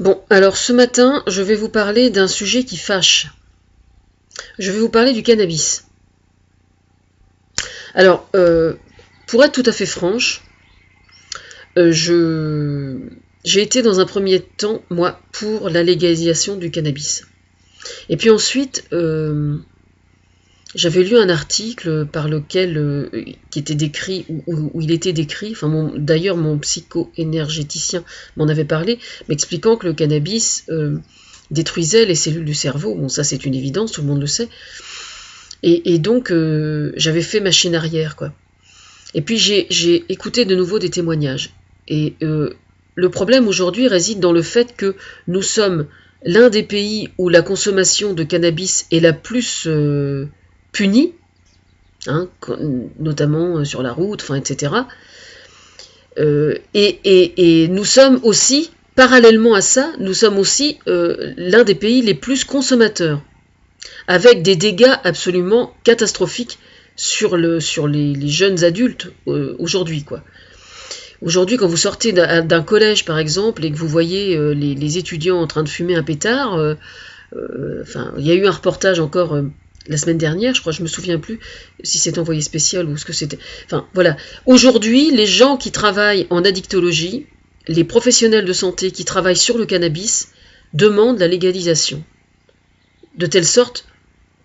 Bon, alors ce matin, je vais vous parler d'un sujet qui fâche. Je vais vous parler du cannabis. Alors, pour être tout à fait franche, j'ai été dans un premier temps, moi, pour la légalisation du cannabis. Et puis ensuite, j'avais lu un article par lequel, qui était décrit, où il était décrit, enfin d'ailleurs mon psycho-énergéticien m'en avait parlé, m'expliquant que le cannabis détruisait les cellules du cerveau. Bon, ça c'est une évidence, tout le monde le sait. Et donc j'avais fait machine arrière, quoi. Et puis j'ai écouté de nouveau des témoignages. Et le problème aujourd'hui réside dans le fait que nous sommes l'un des pays où la consommation de cannabis est la plus punis, hein, notamment sur la route, enfin, etc. Et nous sommes aussi, parallèlement à ça, nous sommes aussi l'un des pays les plus consommateurs, avec des dégâts absolument catastrophiques sur les jeunes adultes aujourd'hui, quoi. Aujourd'hui, quand vous sortez d'un collège, par exemple, et que vous voyez les étudiants en train de fumer un pétard, enfin, il y a eu un reportage encore la semaine dernière, je crois, je me souviens plus si c'est envoyé spécial ou ce que c'était. Enfin, voilà. Aujourd'hui, les gens qui travaillent en addictologie, les professionnels de santé qui travaillent sur le cannabis, demandent la légalisation. De telle sorte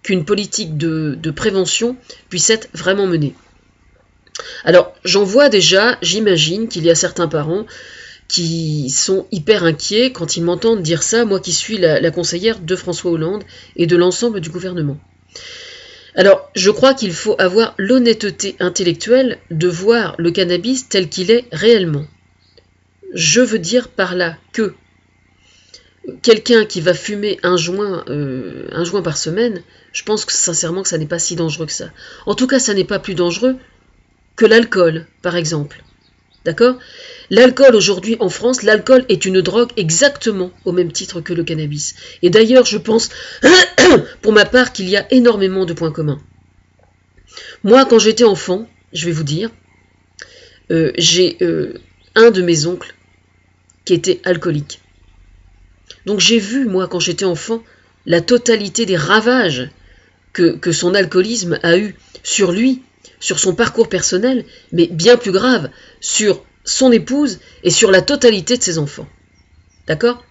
qu'une politique de prévention puisse être vraiment menée. Alors, j'en vois déjà, j'imagine qu'il y a certains parents qui sont hyper inquiets quand ils m'entendent dire ça, moi qui suis la conseillère de François Hollande et de l'ensemble du gouvernement. Alors, je crois qu'il faut avoir l'honnêteté intellectuelle de voir le cannabis tel qu'il est réellement. Je veux dire par là que quelqu'un qui va fumer un joint par semaine, je pense que sincèrement que ça n'est pas si dangereux que ça. En tout cas, ça n'est pas plus dangereux que l'alcool, par exemple. D'accord ? L'alcool aujourd'hui en France, l'alcool est une drogue exactement au même titre que le cannabis. Et d'ailleurs, je pense, pour ma part, qu'il y a énormément de points communs. Moi, quand j'étais enfant, je vais vous dire, j'ai un de mes oncles qui était alcoolique. Donc j'ai vu, moi, quand j'étais enfant, la totalité des ravages que son alcoolisme a eu sur lui, sur son parcours personnel, mais bien plus grave, sur son épouse et sur la totalité de ses enfants. D'accord ?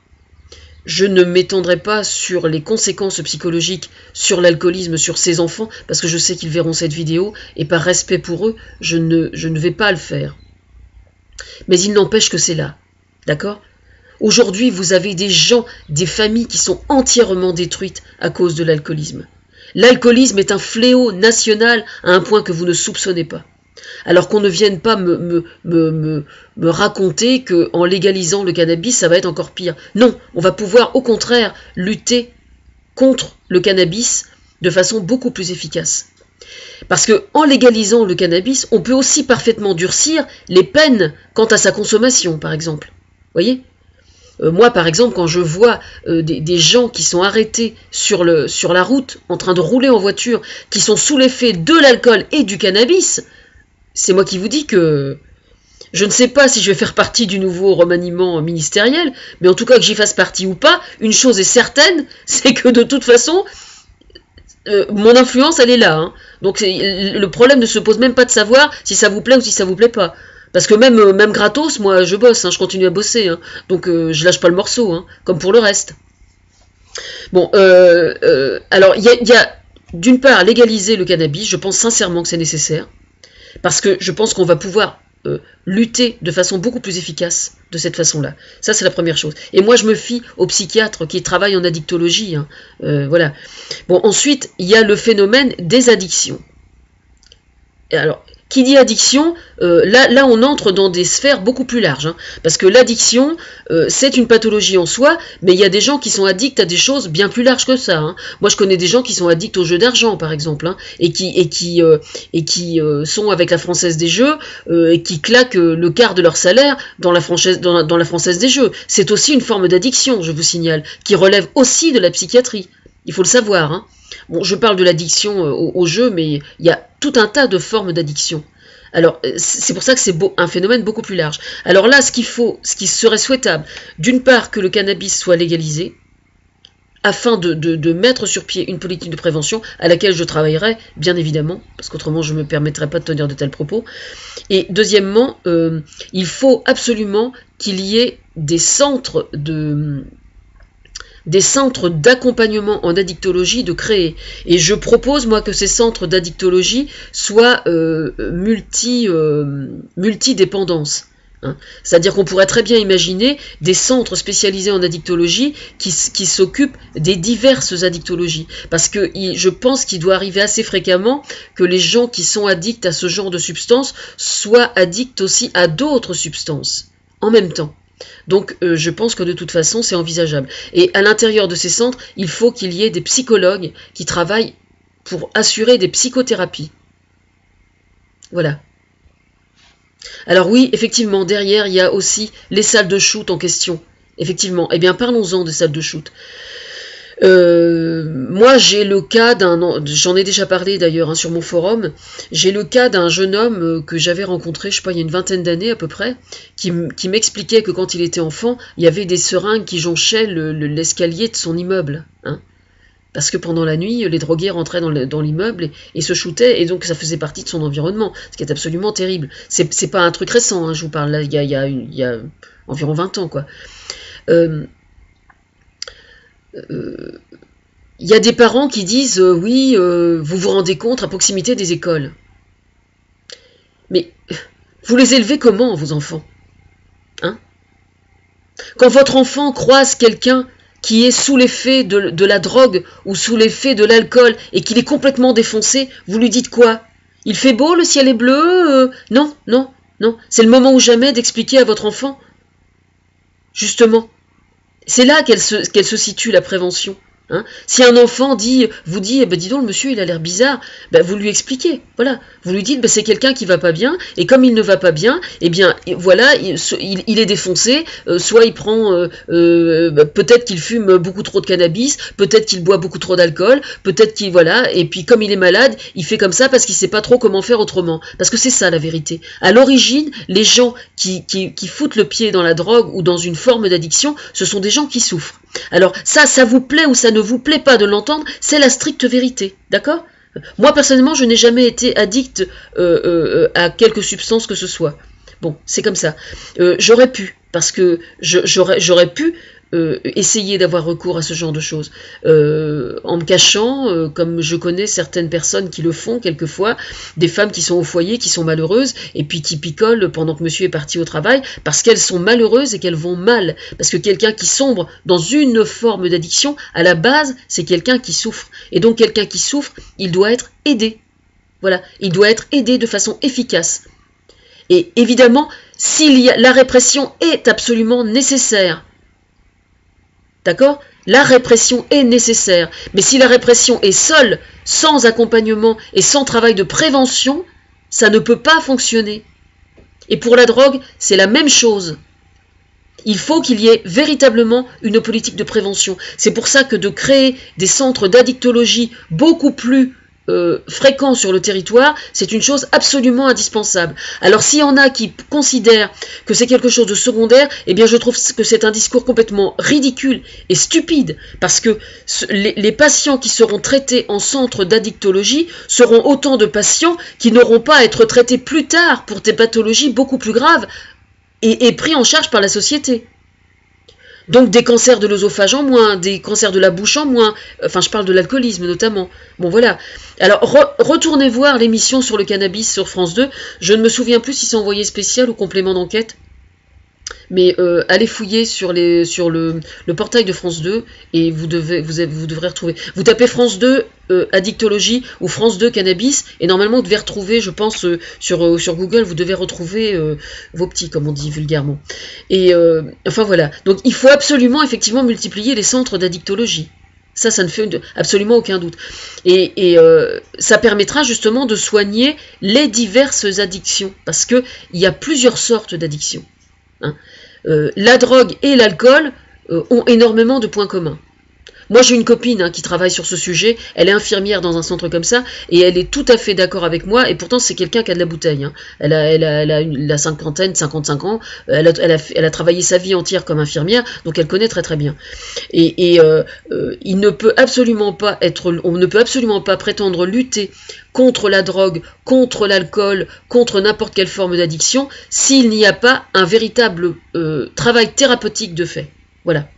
Je ne m'étendrai pas sur les conséquences psychologiques sur l'alcoolisme, sur ses enfants, parce que je sais qu'ils verront cette vidéo, et par respect pour eux, je ne vais pas le faire. Mais il n'empêche que c'est là. D'accord ? Aujourd'hui, vous avez des gens, des familles qui sont entièrement détruites à cause de l'alcoolisme. L'alcoolisme est un fléau national à un point que vous ne soupçonnez pas. Alors qu'on ne vienne pas me raconter qu'en légalisant le cannabis, ça va être encore pire. Non, on va pouvoir au contraire lutter contre le cannabis de façon beaucoup plus efficace. Parce qu'en légalisant le cannabis, on peut aussi parfaitement durcir les peines quant à sa consommation, par exemple. Vous voyez ? Moi, par exemple, quand je vois des gens qui sont arrêtés sur la route, en train de rouler en voiture, qui sont sous l'effet de l'alcool et du cannabis, c'est moi qui vous dis que je ne sais pas si je vais faire partie du nouveau remaniement ministériel, mais en tout cas que j'y fasse partie ou pas, une chose est certaine, c'est que de toute façon, mon influence, elle est là. Hein. Donc le problème ne se pose même pas de savoir si ça vous plaît ou si ça vous plaît pas. Parce que même gratos, moi je bosse, hein, je continue à bosser, hein, donc je lâche pas le morceau, hein, comme pour le reste. Bon, alors il y a d'une part légaliser le cannabis, je pense sincèrement que c'est nécessaire, parce que je pense qu'on va pouvoir lutter de façon beaucoup plus efficace de cette façon-là. Ça, c'est la première chose. Et moi, je me fie aux psychiatres qui travaillent en addictologie. Hein, voilà. Bon, ensuite, il y a le phénomène des addictions. Et alors, qui dit addiction, là on entre dans des sphères beaucoup plus larges, hein, parce que l'addiction, c'est une pathologie en soi, mais il y a des gens qui sont addicts à des choses bien plus larges que ça. Hein. Moi, je connais des gens qui sont addicts aux jeux d'argent, par exemple, hein, et qui sont avec la Française des Jeux, et qui claquent le quart de leur salaire dans la Française des Jeux. C'est aussi une forme d'addiction, je vous signale, qui relève aussi de la psychiatrie. Il faut le savoir, hein. Bon, je parle de l'addiction au jeu, mais il y a tout un tas de formes d'addiction. Alors, c'est pour ça que c'est un phénomène beaucoup plus large. Alors là, ce qui serait souhaitable, d'une part, que le cannabis soit légalisé, afin de mettre sur pied une politique de prévention à laquelle je travaillerai, bien évidemment, parce qu'autrement je ne me permettrai pas de tenir de tels propos. Et deuxièmement, il faut absolument qu'il y ait des centres d'accompagnement en addictologie de créer. Et je propose, moi, que ces centres d'addictologie soient multidépendance. C'est-à-dire qu'on pourrait très bien imaginer des centres spécialisés en addictologie qui s'occupent des diverses addictologies. Parce que je pense qu'il doit arriver assez fréquemment que les gens qui sont addicts à ce genre de substances soient addicts aussi à d'autres substances en même temps. Donc je pense que de toute façon c'est envisageable. Et à l'intérieur de ces centres, il faut qu'il y ait des psychologues qui travaillent pour assurer des psychothérapies. Voilà. Alors oui, effectivement, derrière, il y a aussi les salles de shoot en question. Effectivement. Eh bien, parlons-en des salles de shoot. Moi, j'ai le cas j'en ai déjà parlé d'ailleurs sur mon forum, j'ai le cas d'un jeune homme que j'avais rencontré, je sais pas, il y a une vingtaine d'années à peu près, qui m'expliquait que quand il était enfant, il y avait des seringues qui jonchaient l'escalier de son immeuble. Parce que pendant la nuit, les drogués rentraient dans l'immeuble et se shootaient, et donc ça faisait partie de son environnement, ce qui est absolument terrible. C'est pas un truc récent, je vous parle, là, il y a environ 20 ans, quoi. Il y a des parents qui disent oui, vous vous rendez compte à proximité des écoles. Mais vous les élevez comment, vos enfants? Quand votre enfant croise quelqu'un qui est sous l'effet de la drogue ou sous l'effet de l'alcool et qu'il est complètement défoncé, vous lui dites quoi? Il fait beau, le ciel est bleu? Non, non, non. C'est le moment ou jamais d'expliquer à votre enfant. Justement, c'est là qu'elle se situe, la prévention. Si un enfant vous dit, eh ben, dis donc, le monsieur il a l'air bizarre, ben, vous lui expliquez, voilà, vous lui dites, ben, c'est quelqu'un qui va pas bien, et comme il ne va pas bien, eh bien, voilà, il est défoncé, soit il prend, peut-être qu'il fume beaucoup trop de cannabis, peut-être qu'il boit beaucoup trop d'alcool, peut-être qu'il, voilà, et puis comme il est malade, il fait comme ça parce qu'il sait pas trop comment faire autrement, parce que c'est ça la vérité. À l'origine, les gens qui foutent le pied dans la drogue ou dans une forme d'addiction, ce sont des gens qui souffrent. Alors ça vous plaît ou ça ne vous plaît pas de l'entendre, c'est la stricte vérité, d'accord? Moi personnellement, je n'ai jamais été addict à quelque substance que ce soit. Bon, c'est comme ça. J'aurais pu, parce que j'aurais pu essayer d'avoir recours à ce genre de choses, en me cachant, comme je connais certaines personnes qui le font quelquefois, des femmes qui sont au foyer, qui sont malheureuses, et puis qui picolent pendant que monsieur est parti au travail, parce qu'elles sont malheureuses et qu'elles vont mal. Parce que quelqu'un qui sombre dans une forme d'addiction, à la base, c'est quelqu'un qui souffre. Et donc quelqu'un qui souffre, il doit être aidé. Voilà, il doit être aidé de façon efficace. Et évidemment, la répression est absolument nécessaire. D'accord? La répression est nécessaire. Mais si la répression est seule, sans accompagnement et sans travail de prévention, ça ne peut pas fonctionner. Et pour la drogue, c'est la même chose. Il faut qu'il y ait véritablement une politique de prévention. C'est pour ça que de créer des centres d'addictologie beaucoup plus fréquents sur le territoire, c'est une chose absolument indispensable. Alors s'il y en a qui considèrent que c'est quelque chose de secondaire, eh bien je trouve que c'est un discours complètement ridicule et stupide, parce que les patients qui seront traités en centre d'addictologie seront autant de patients qui n'auront pas à être traités plus tard pour des pathologies beaucoup plus graves et pris en charge par la société. Donc des cancers de l'œsophage en moins, des cancers de la bouche en moins, enfin je parle de l'alcoolisme notamment. Bon voilà. Alors retournez voir l'émission sur le cannabis sur France 2, je ne me souviens plus si c'est envoyé spécial ou complément d'enquête, mais allez fouiller sur le portail de France 2 et vous devrez retrouver. Vous tapez France 2 addictologie ou France 2 cannabis et normalement vous devez retrouver, je pense, sur Google, vous devez retrouver vos petits, comme on dit vulgairement. Et enfin voilà. Donc il faut absolument effectivement multiplier les centres d'addictologie. Ça ne fait absolument aucun doute. Et ça permettra justement de soigner les diverses addictions, parce qu'il y a plusieurs sortes d'addictions. La drogue et l'alcool ont énormément de points communs. Moi, j'ai une copine qui travaille sur ce sujet, elle est infirmière dans un centre comme ça, et elle est tout à fait d'accord avec moi, et pourtant c'est quelqu'un qui a de la bouteille. Elle a la cinquantaine, 55 ans, elle a travaillé sa vie entière comme infirmière, donc elle connaît très très bien. Il ne peut absolument pas on ne peut absolument pas prétendre lutter contre la drogue, contre l'alcool, contre n'importe quelle forme d'addiction, s'il n'y a pas un véritable travail thérapeutique de fait. Voilà.